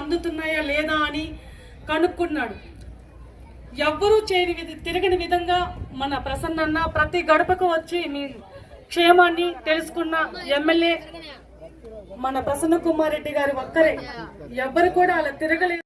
అందుతున్నాయా లేదా అని కనుక్కున్నాడు. ఎవ్వరూ తిరగని విధంగా మన ప్రసన్నన్న ప్రతి గడపకు వచ్చి మీ క్షేమాన్ని తెలుసుకున్న ఎమ్మెల్యే మన ప్రసన్న కుమార్ రెడ్డి గారి ఒక్కరే. ఎవ్వరు కూడా అలా తిరగలేదు.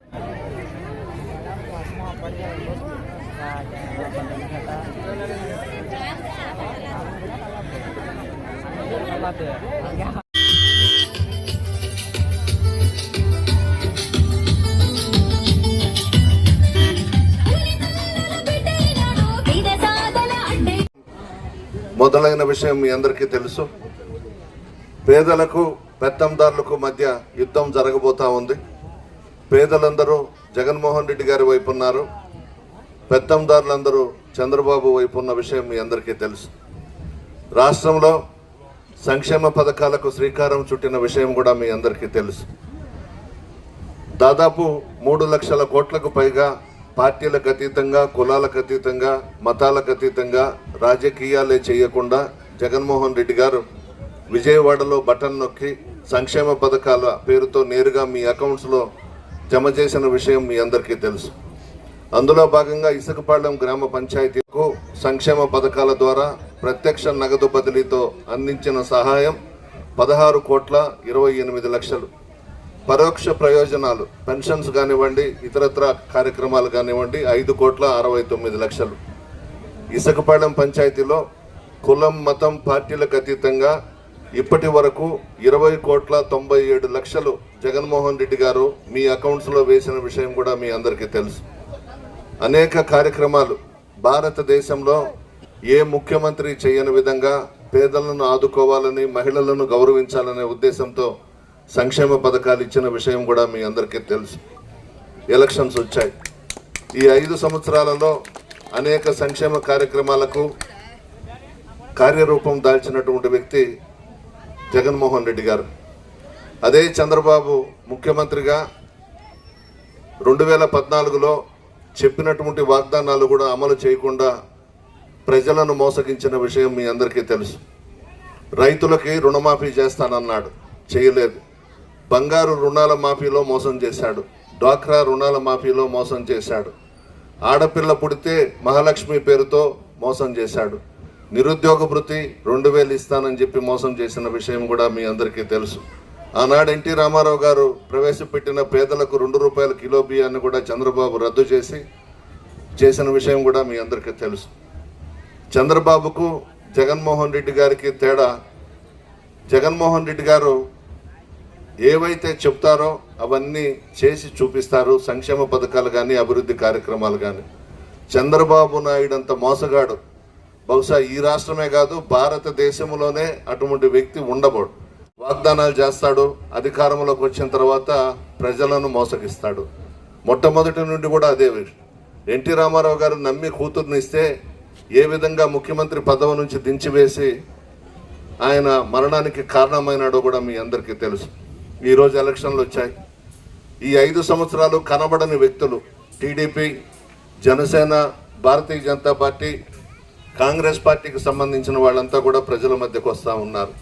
మొదలైన విషయం మీ అందరికీ తెలుసు. పేదలకు పెత్తందారులకు మధ్య యుద్ధం జరగబోతా ఉంది. పేదలందరూ జగన్మోహన్ రెడ్డి గారి వైపు ఉన్నారు, పెత్తందారులందరూ చంద్రబాబు వైపు ఉన్న విషయం మీ అందరికీ తెలుసు. రాష్ట్రంలో సంక్షేమ పథకాలకు శ్రీకారం చుట్టిన విషయం కూడా మీ అందరికీ తెలుసు. దాదాపు 3 లక్షల కోట్లకు పైగా పార్టీలకు అతీతంగా, కులాలకు అతీతంగా, మతాలకు అతీతంగా రాజకీయాలే చేయకుండా జగన్మోహన్ రెడ్డి గారు విజయవాడలో బటన్ నొక్కి సంక్షేమ పథకాల పేరుతో నేరుగా మీ అకౌంట్స్లో జమ చేసిన విషయం మీ అందరికీ తెలుసు. అందులో భాగంగా ఇసుకపాలెం గ్రామ పంచాయతీకు సంక్షేమ పథకాల ద్వారా ప్రత్యక్ష నగదు బదిలీతో అందించిన సహాయం 16,28,00,000. పరోక్ష ప్రయోజనాలు పెన్షన్స్ కానివ్వండి, ఇతరత్ర కార్యక్రమాలు కానివ్వండి 5,69,00,000. ఇసుకపాలెం పంచాయతీలో కులం, మతం, పార్టీలకు అతీతంగా ఇప్పటి వరకు 20,97,00,000 జగన్మోహన్ రెడ్డి గారు మీ అకౌంట్స్లో వేసిన విషయం కూడా మీ అందరికీ తెలుసు. అనేక కార్యక్రమాలు భారతదేశంలో ఏ ముఖ్యమంత్రి చేయని విధంగా పేదలను ఆదుకోవాలని, మహిళలను గౌరవించాలనే ఉద్దేశంతో సంక్షేమ పథకాలు ఇచ్చిన విషయం కూడా మీ అందరికీ తెలుసు. ఎలక్షన్స్ వచ్చాయి. ఈ 5 సంవత్సరాలలో అనేక సంక్షేమ కార్యక్రమాలకు కార్యరూపం దాల్చినటువంటి వ్యక్తి జగన్మోహన్ రెడ్డి గారు. అదే చంద్రబాబు ముఖ్యమంత్రిగా 2014లో చెప్పినటువంటి వాగ్దానాలు కూడా అమలు చేయకుండా ప్రజలను మోసగించిన విషయం మీ అందరికీ తెలుసు. రైతులకి రుణమాఫీ చేస్తానన్నాడు, చేయలేదు. బంగారు రుణాల మాఫీలో మోసం చేశాడు, డ్వాక్రా రుణాల మాఫీలో మోసం చేశాడు. ఆడపిల్ల పుడితే మహాలక్ష్మి పేరుతో మోసం చేశాడు. నిరుద్యోగ భృతి 2,000 ఇస్తానని చెప్పి మోసం చేసిన విషయం కూడా మీ అందరికీ తెలుసు. ఆనాడు ఎన్టీ రామారావు గారు ప్రవేశపెట్టిన పేదలకు 2 రూపాయల కిలో బియ్యాన్ని కూడా చంద్రబాబు రద్దు చేసిన విషయం కూడా మీ అందరికీ తెలుసు. చంద్రబాబుకు జగన్మోహన్ రెడ్డి గారికి తేడా, జగన్మోహన్ రెడ్డి గారు ఏవైతే చెప్తారో అవన్నీ చేసి చూపిస్తారు. సంక్షేమ పథకాలు కానీ అభివృద్ధి కార్యక్రమాలు కానీ. చంద్రబాబు నాయుడు అంత మోసగాడు బహుశా ఈ రాష్ట్రమే కాదు భారతదేశంలోనే అటువంటి వ్యక్తి ఉండబోడు. వాగ్దానాలు చేస్తాడు, అధికారంలోకి వచ్చిన తర్వాత ప్రజలను మోసగిస్తాడు. మొట్టమొదటి నుండి కూడా అదే విషయం. ఎన్టీ రామారావు గారు నమ్మి కూతుర్నిస్తే ఏ విధంగా ముఖ్యమంత్రి పదవి నుంచి దించివేసి ఆయన మరణానికి కారణమైనాడో కూడా మీ అందరికీ తెలుసు. ఈరోజు ఎలక్షన్లు వచ్చాయి. ఈ 5 సంవత్సరాలు కనబడని వ్యక్తులు టీడీపీ, జనసేన, భారతీయ జనతా పార్టీ, కాంగ్రెస్ పార్టీకి సంబంధించిన వాళ్ళంతా కూడా ప్రజల మధ్యకు వస్తూ ఉన్నారు.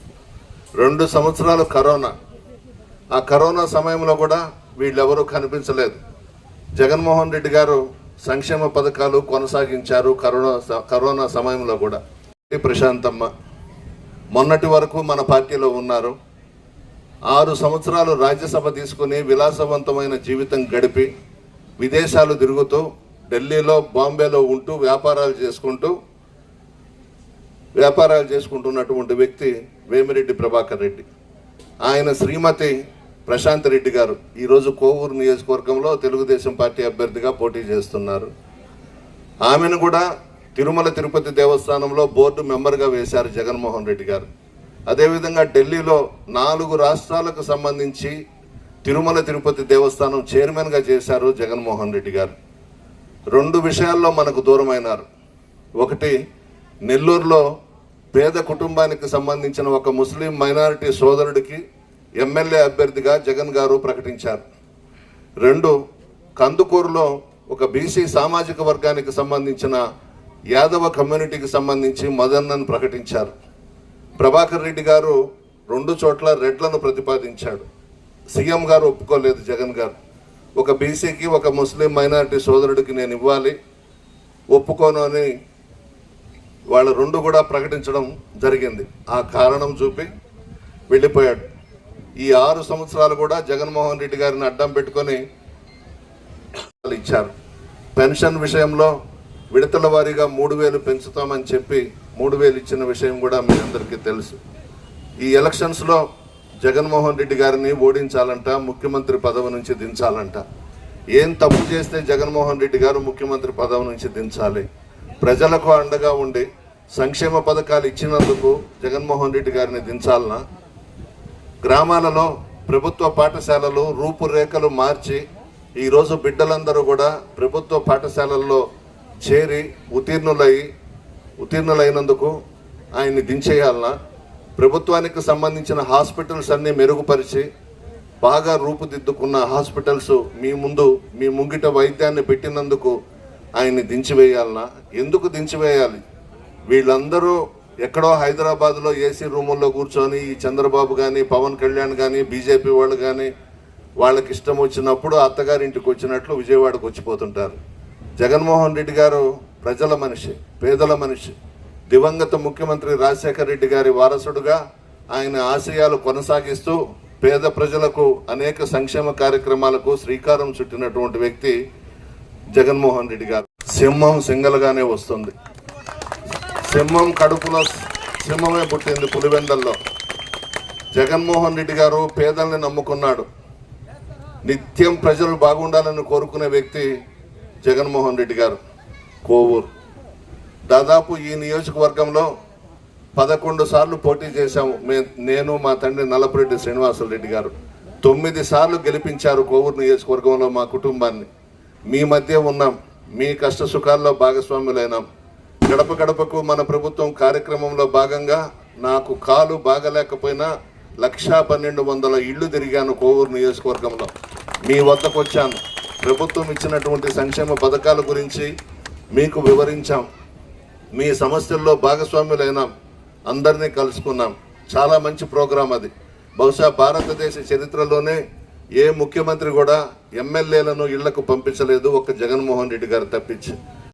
2 సంవత్సరాలు కరోనా, ఆ కరోనా సమయంలో కూడా వీళ్ళెవరూ కనిపించలేదు. జగన్మోహన్ రెడ్డి గారు సంక్షేమ పథకాలు కొనసాగించారు కరోనా సమయంలో కూడా. ప్రశాంతమ్మ మొన్నటి వరకు మన పార్టీలో ఉన్నారు. 6 సంవత్సరాలు రాజ్యసభ తీసుకుని విలాసవంతమైన జీవితం గడిపి విదేశాలు తిరుగుతూ ఢిల్లీలో, బాంబేలో ఉంటూ వ్యాపారాలు చేసుకుంటున్నటువంటి వ్యక్తి వేమిరెడ్డి ప్రభాకర్ రెడ్డి. ఆయన శ్రీమతి ప్రశాంత్ రెడ్డి గారు ఈరోజు కోవూరు నియోజకవర్గంలో తెలుగుదేశం పార్టీ అభ్యర్థిగా పోటీ చేస్తున్నారు. ఆమెను కూడా తిరుమల తిరుపతి దేవస్థానంలో బోర్డు మెంబర్గా వేశారు జగన్మోహన్ రెడ్డి గారు. అదేవిధంగా ఢిల్లీలో 4 రాష్ట్రాలకు సంబంధించి తిరుమల తిరుపతి దేవస్థానం చైర్మన్గా చేశారు జగన్మోహన్ రెడ్డి గారు. 2 విషయాల్లో మనకు దూరమైనారు. ఒకటి, నెల్లూరులో పేద కుటుంబానికి సంబంధించిన ఒక ముస్లిం మైనారిటీ సోదరుడికి ఎమ్మెల్యే అభ్యర్థిగా జగన్ గారు ప్రకటించారు. 2, కందుకూరులో ఒక బీసీ సామాజిక వర్గానికి సంబంధించిన యాదవ కమ్యూనిటీకి సంబంధించి మదన్నను ప్రకటించారు. ప్రభాకర్ రెడ్డి గారు 2 చోట్ల రెడ్లను ప్రతిపాదించాడు. సీఎం గారు ఒప్పుకోలేదు. జగన్ గారు ఒక బీసీకి, ఒక ముస్లిం మైనారిటీ సోదరుడికి నేను ఇవ్వాలి, ఒప్పుకోను అని వాళ్ళు 2 కూడా ప్రకటించడం జరిగింది. ఆ కారణం చూపి వెళ్ళిపోయాడు. ఈ 6 సంవత్సరాలు కూడా జగన్మోహన్ రెడ్డి గారిని అడ్డం పెట్టుకొని ఇచ్చారు. పెన్షన్ విషయంలో విడతల వారీగా 3,000 పెంచుతామని చెప్పి 3,000 ఇచ్చిన విషయం కూడా మీ అందరికీ తెలుసు. ఈ ఎలక్షన్స్లో జగన్మోహన్ రెడ్డి గారిని ఓడించాలంట, ముఖ్యమంత్రి పదవి నుంచి దించాలంట. ఏం తప్పు చేస్తే జగన్మోహన్ రెడ్డి గారు ముఖ్యమంత్రి పదవి నుంచి దించాలి? ప్రజలకు అండగా ఉండి సంక్షేమ పథకాలు ఇచ్చినందుకు జగన్మోహన్ రెడ్డి గారిని దించాలనా? గ్రామాలలో ప్రభుత్వ పాఠశాలలు రూపురేఖలు మార్చి ఈరోజు బిడ్డలందరూ కూడా ప్రభుత్వ పాఠశాలల్లో చేరి ఉత్తీర్ణులైనందుకు ఆయన్ని దించేయాలనా? ప్రభుత్వానికి సంబంధించిన హాస్పిటల్స్ అన్నీ మెరుగుపరిచి బాగా రూపుదిద్దుకున్న హాస్పిటల్స్ మీ ముంగిట వైద్యాన్ని పెట్టినందుకు ఆయన్ని దించివేయాలనా? ఎందుకు దించివేయాలి? వీళ్ళందరూ ఎక్కడో హైదరాబాద్లో ఏసీ రూముల్లో కూర్చొని ఈ చంద్రబాబు కానీ, పవన్ కళ్యాణ్ కానీ, బీజేపీ వాళ్ళు కానీ వాళ్ళకి ఇష్టం వచ్చినప్పుడు అత్తగారింటికి వచ్చినట్లు విజయవాడకు వచ్చిపోతుంటారు. జగన్మోహన్ రెడ్డి గారు ప్రజల మనిషి, పేదల మనిషి. దివంగత ముఖ్యమంత్రి రాజశేఖర రెడ్డి గారి వారసుడుగా ఆయన ఆశయాలు కొనసాగిస్తూ పేద ప్రజలకు అనేక సంక్షేమ కార్యక్రమాలకు శ్రీకారం చుట్టినటువంటి వ్యక్తి జగన్మోహన్ రెడ్డి గారు. సింహం సింగల్గానే వస్తుంది. సింహం కడుపులో సింహమే పుట్టింది పులివెందల్లో. జగన్మోహన్ రెడ్డి గారు పేదల్ని నమ్ముకున్నాడు. నిత్యం ప్రజలు బాగుండాలని కోరుకునే వ్యక్తి జగన్మోహన్ రెడ్డి గారు. కోవూరు దాదాపు ఈ నియోజకవర్గంలో 11 సార్లు పోటీ చేశాము. నేను, మా తండ్రి నల్లపురెడ్డి శ్రీనివాసరెడ్డి గారు 9 సార్లు గెలిపించారు కోవూరు నియోజకవర్గంలో మా కుటుంబాన్ని. మీ మధ్య ఉన్నాం, మీ కష్ట సుఖాల్లో భాగస్వాములైనాం. గడప గడపకు మన ప్రభుత్వం కార్యక్రమంలో భాగంగా నాకు కాలు బాగలేకపోయినా 1,12,100 ఇళ్ళు తిరిగాను కోవూరు నియోజకవర్గంలో. మీ వద్దకు వచ్చాను. ప్రభుత్వం ఇచ్చినటువంటి సంక్షేమ పథకాల గురించి మీకు వివరించాం. మీ సమస్యల్లో భాగస్వాములైనాం, అందరినీ కలుసుకున్నాం. చాలా మంచి ప్రోగ్రాం అది. బహుశా భారతదేశ చరిత్రలోనే ఏ ముఖ్యమంత్రి కూడా ఎమ్మెల్యేలను ఇళ్లకు పంపించలేదు, ఒక్క జగన్మోహన్ రెడ్డి గారు తప్పించి.